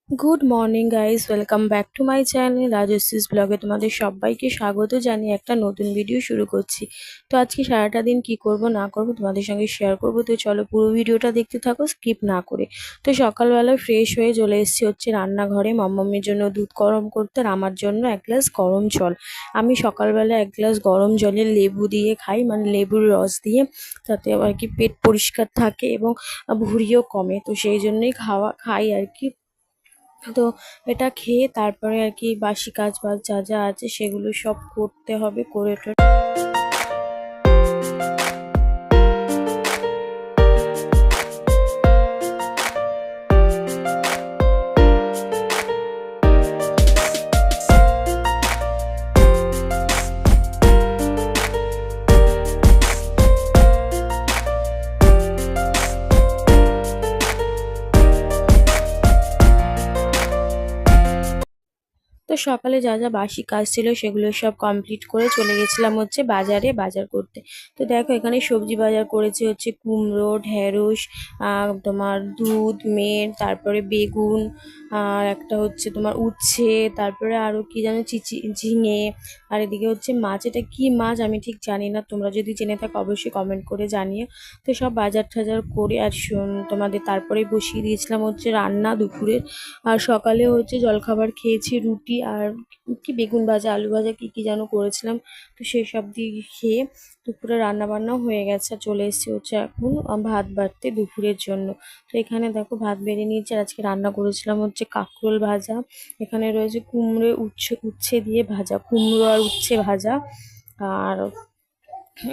Good morning guys, welcome back to my channel Rajshree's ব্লগে তোমাদের সবাইকে স্বাগত জানিয়ে একটা নতুন ভিডিও শুরু করছি। তো আজকে সারাটা দিন কি করব না করব তোমাদের সঙ্গে শেয়ার করব। তো চলো পুরো ভিডিওটা দেখতে থাকো স্কিপ না করে। তো সকালবেলায় ফ্রেশ হয়ে চলে এসেছি হচ্ছে রান্নাঘরে মাম্মামের জন্য দুধ গরম করতে, আর আমার জন্য এক গ্লাস গরম জল। আমি সকালবেলা এক গ্লাস গরম জলে লেবু দিয়ে খাই, মানে লেবুর রস দিয়ে, তাতে আর কি পেট পরিষ্কার থাকে এবং ভুঁড়িও কমে। তো সেই জন্যই খাই আর কি। তো এটা খেয়ে তারপরে আর কি বাসি কাজ বাজ যা যা আছে সেগুলো সব করতে হবে, করে তো সকালে যা যা বাসি কাজ ছিল সেগুলো সব কমপ্লিট করে চলে গেছিলাম হচ্ছে বাজারে বাজার করতে। তো দেখো এখানে সবজি বাজার করেছি হচ্ছে কুমড়ো, ঢেঁড়স, তোমার দুধ, মেথ, তারপরে বেগুন, আর একটা হচ্ছে তোমার উচ্ছে, তারপরে আরও কি যেন ঝিঙে, আর এদিকে হচ্ছে মাছ। এটা কি মাছ আমি ঠিক জানি না, তোমরা যদি জেনে থাকো অবশ্যই কমেন্ট করে জানিও। তো সব বাজার টাজার করে আর তোমাদের তারপরে বসিয়ে দিয়েছিলাম হচ্ছে রান্না দুপুরের। আর সকালে হচ্ছে জলখাবার খেয়েছি রুটি আর কি বেগুন ভাজা, আলু ভাজা, কি কি যেন করেছিলাম। তো সেই সব দিয়ে খেয়ে দুপুরে রান্না বান্নাও হয়ে গেছে, আর চলে এসেছি হচ্ছে এখন ভাত বাড়তে দুপুরের জন্য। তো এখানে দেখো ভাত বেড়ে নিয়েছি, আর আজকে রান্না করেছিলাম হচ্ছে কাঁকরোল ভাজা। এখানে রয়েছে কুমড়ো উচ্ছে দিয়ে ভাজা, কুমড়ো আর উচ্ছে ভাজা। আর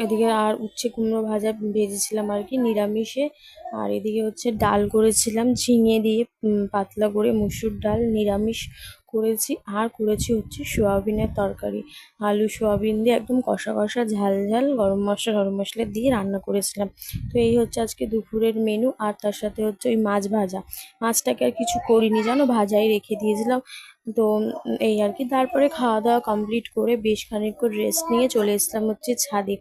এদিকে আর উচ্ছে কুমড়ো ভাজা ভেজেছিলাম আর কি নিরামিষে। আর এদিকে হচ্ছে ডাল করেছিলাম ঝিঙে দিয়ে, পাতলা করে মুসুর ডাল নিরামিষ করেছি। আর করেছি হচ্ছে সোয়াবিনের তরকারি, আলু সোয়াবিন দিয়ে একদম কষা কষা ঝাল ঝাল গরম মশলা দিয়ে রান্না করেছিলাম। তো এই হচ্ছে আজকে দুপুরের মেনু। আর তার সাথে হচ্ছে ওই মাছ ভাজা, মাছটাকে আর কিছু করিনি জানো, ভাজাই রেখে দিয়েছিলাম। তো এই আর কি। তারপরে খাওয়া দাওয়া কমপ্লিট করে বেশ খানিকক্ষণ রেস্ট নিয়ে চলে এসেছিলাম হচ্ছে ছাদে।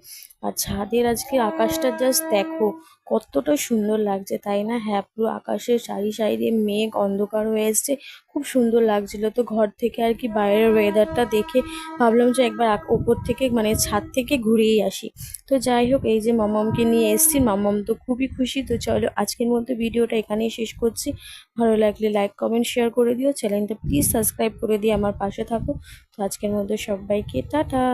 আর ছাদের আজকে আকাশটা জাস্ট দেখো কতটা সুন্দর লাগছে, তাই না? হ্যাঁ, পুরো আকাশের সারি সারি দিয়ে মেঘ অন্ধকার হয়ে এসছে, খুব সুন্দর লাগছিল। তো ঘর থেকে আর কি বাইরের ওয়েদারটা দেখে ভাবলাম যে একবার ওপর থেকে মানে ছাদ থেকে ঘুরেই আসি। তো যাই হোক, এই যে মাম্মামকে নিয়ে এসেছি, মাম্মাম তো খুবই খুশি। তো চলো আজকের মতো ভিডিওটা এখানেই শেষ করছি। ভালো লাগলে লাইক কমেন্ট শেয়ার করে দিও, চ্যানেলটা প্লিজ সাবস্ক্রাইব করে দিয়ে আমার পাশে থাকো। তো আজকের মতো সবাইকে টাটা।